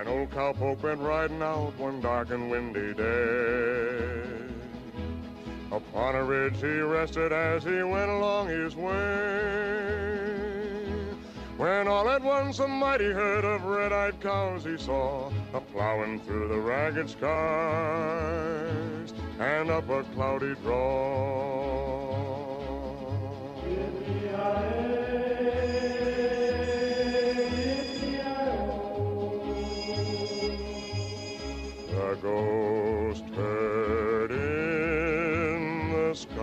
An old cowpoke went riding out one dark and windy day. Upon a ridge he rested as he went along his way. When all at once a mighty herd of red-eyed cows he saw, a-plowing through the ragged skies and up a cloudy draw. The ghost herd in the sky.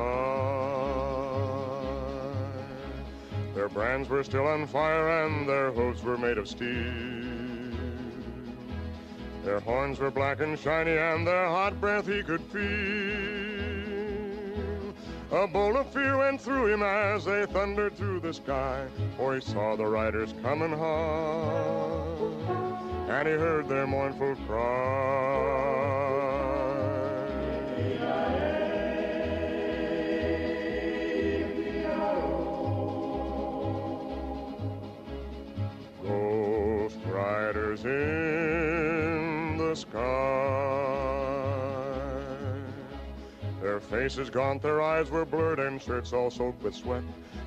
Their brands were still on fire and their hooves were made of steel. Their horns were black and shiny and their hot breath he could feel. A bolt of fear went through him as they thundered through the sky, for he saw the riders coming hard, and he heard their mournful cry. Ghost riders in the sky. Their faces gaunt, their eyes were blurred, and shirts all soaked with sweat.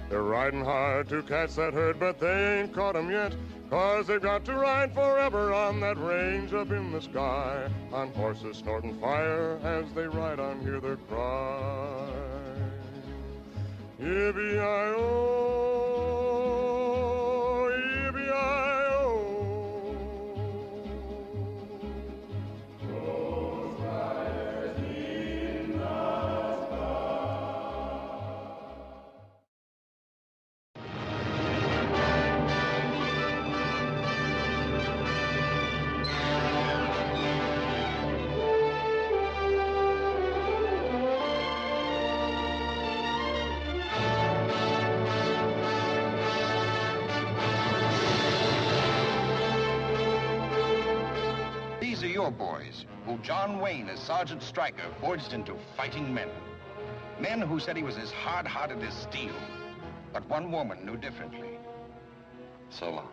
They're riding hard to catch that herd, but they ain't caught 'em yet. 'Cause they've got to ride forever on that range up in the sky, on horses snorting fire as they ride on, hear their cry. Yippee-yi-oh, yippee-yi-oh. Ghost riders in the These are your boys, who John Wayne, as Sergeant Stryker, forged into fighting men. Men who said he was as hard-hearted as steel. But one woman knew differently. So long.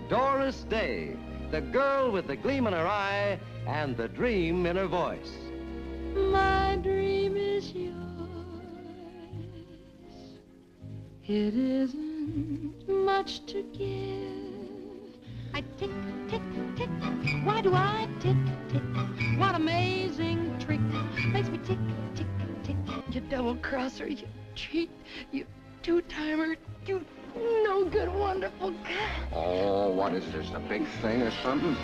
Doris Day, the girl with the gleam in her eye and the dream in her voice. My dream is yours. It isn't much to give. I tick, tick, tick. Why do I tick, tick? What amazing trick makes me tick, tick, tick. You double-crosser, you cheat, you two-timer, you no good, wonderful guy. Oh, what is this, a big thing or something?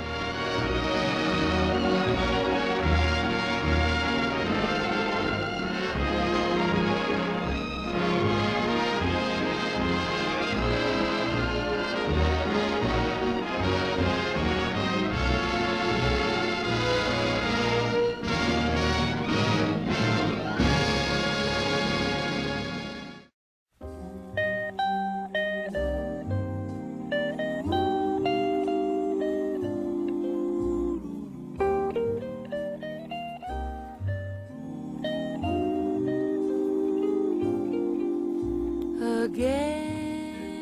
Again,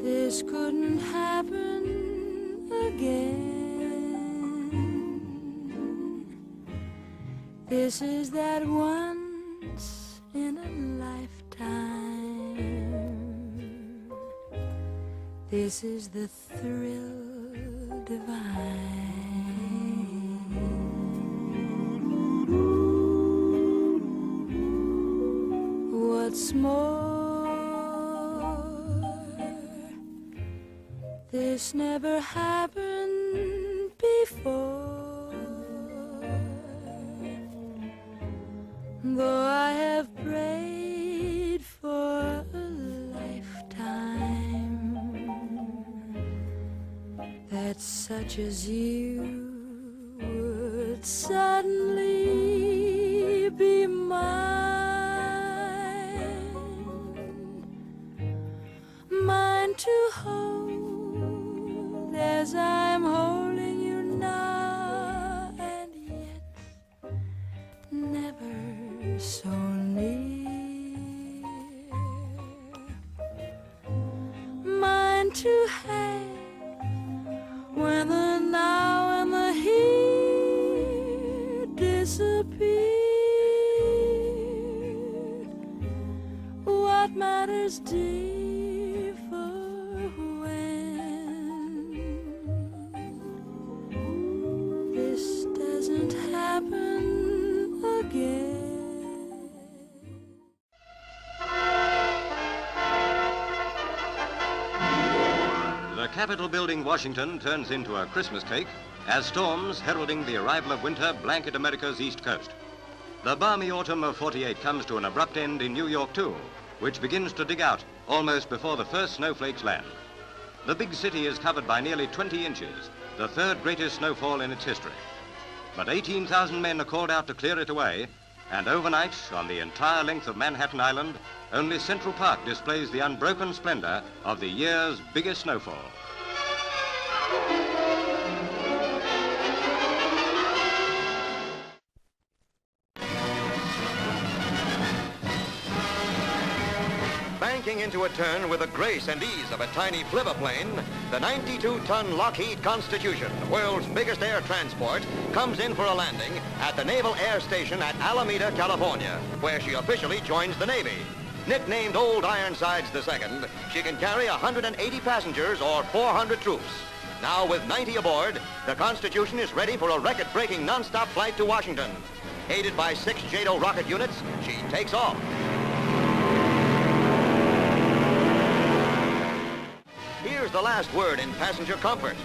this couldn't happen again. This is that once in a lifetime. This is the thrill divine. What's more, this never happened before. Though I have prayed for a lifetime that such as you would suddenly be mine. Mine to hold as I'm holding you so near, mine to have when the now and the here disappear. What matters differ when this doesn't happen again. The Capitol building, Washington, turns into a Christmas cake as storms heralding the arrival of winter blanket America's east coast. The balmy autumn of '48 comes to an abrupt end in New York, too, which begins to dig out almost before the first snowflakes land. The big city is covered by nearly 20 inches, the third greatest snowfall in its history. But 18,000 men are called out to clear it away, and overnight, on the entire length of Manhattan Island, only Central Park displays the unbroken splendor of the year's biggest snowfall. Banking into a turn with the grace and ease of a tiny flivverplane, the 92-ton Lockheed Constitution, the world's biggest air transport, comes in for a landing at the Naval Air Station at Alameda, California, where she officially joins the Navy. Nicknamed Old Ironsides II, she can carry 180 passengers or 400 troops. Now with 90 aboard, the Constitution is ready for a record-breaking non-stop flight to Washington. Aided by 6 JATO rocket units, she takes off. Here's the last word in passenger comfort.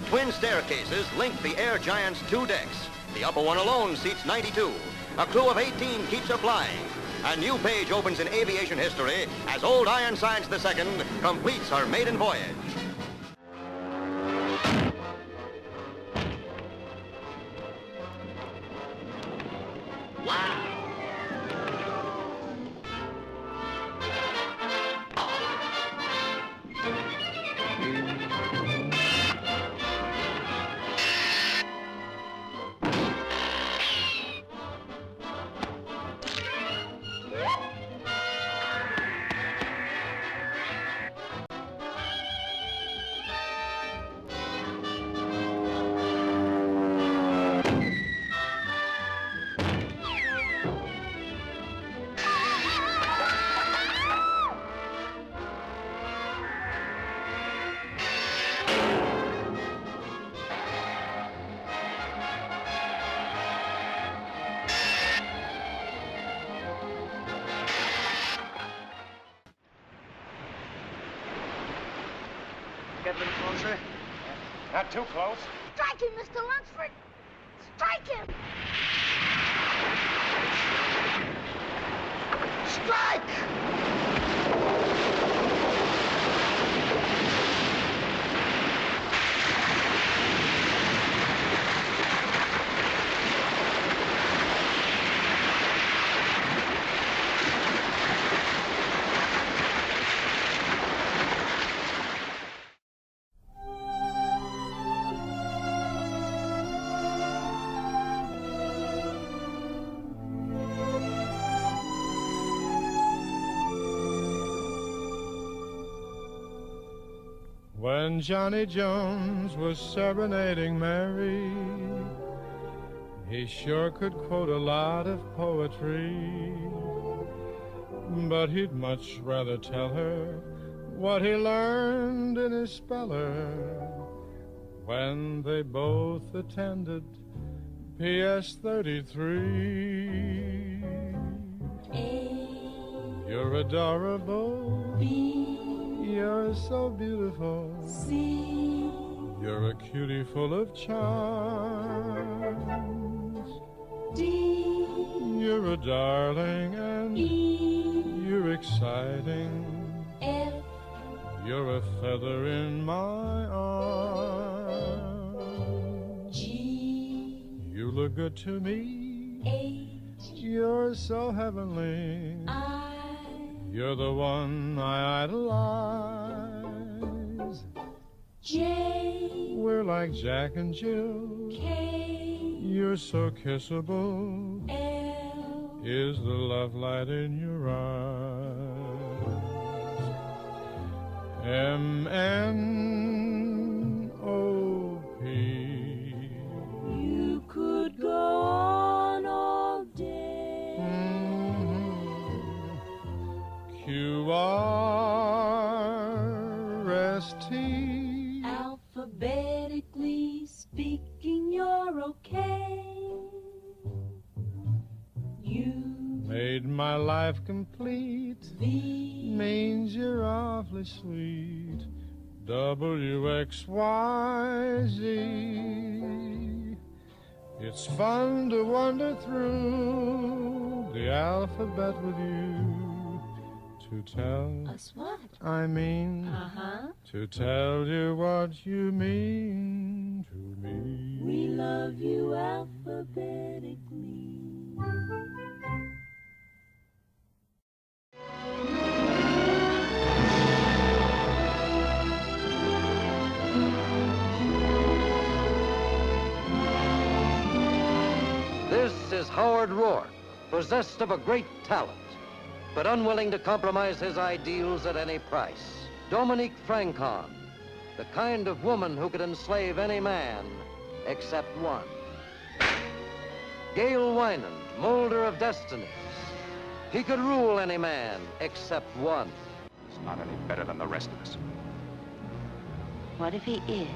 Twin staircases link the Air Giant's 2 decks. The upper one alone seats 92. A crew of 18 keeps her flying. A new page opens in aviation history as Old Ironsides II completes her maiden voyage. Wow! Get a little closer. Not too close. Strike him, Mr. Lunsford! Strike him! When Johnny Jones was serenading Mary, he sure could quote a lot of poetry, but he'd much rather tell her what he learned in his speller when they both attended PS 33. You're adorable. You're so beautiful. You're a cutie full of charms. You're a darling and you're exciting. You're a feather in my arms. You look good to me. You're so heavenly. You're the one I idolize. We're like Jack and Jill. You're so kissable. is the love light in your eyes. M-N-O-P. You could go on all day. Q-R-S-T. Alphabetically speaking, you're okay. You Made my life complete. V Means you're awfully sweet. W-X-Y-Z. It's fun to wander through the alphabet with you. To tell, us what? I mean, to tell you what you mean to me. We love you alphabetically. This is Howard Rourke, possessed of a great talent, but unwilling to compromise his ideals at any price. Dominique Francon, the kind of woman who could enslave any man except one. Gail Wynand, molder of destinies. He could rule any man except one. He's not any better than the rest of us. What if he is?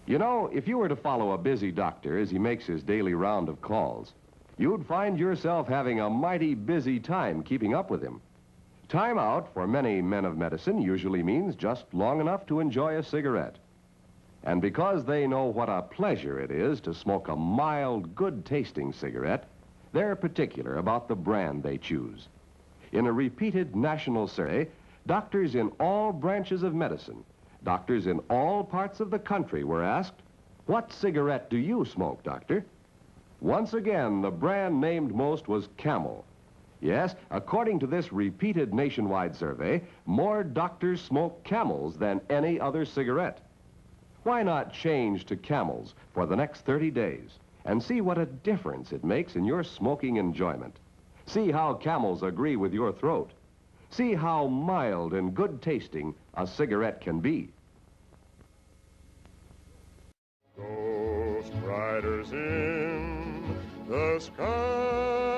You know, if you were to follow a busy doctor as he makes his daily round of calls, you'd find yourself having a mighty busy time keeping up with him. Time out for many men of medicine usually means just long enough to enjoy a cigarette. And because they know what a pleasure it is to smoke a mild, good-tasting cigarette, they're particular about the brand they choose. In a repeated national survey, doctors in all branches of medicine, doctors in all parts of the country were asked, "What cigarette do you smoke, doctor?" Once again, the brand named most was Camel. Yes, according to this repeated nationwide survey, more doctors smoke Camels than any other cigarette. Why not change to Camels for the next 30 days and see what a difference it makes in your smoking enjoyment? See how Camels agree with your throat. See how mild and good tasting a cigarette can be. Ghost riders in the sky.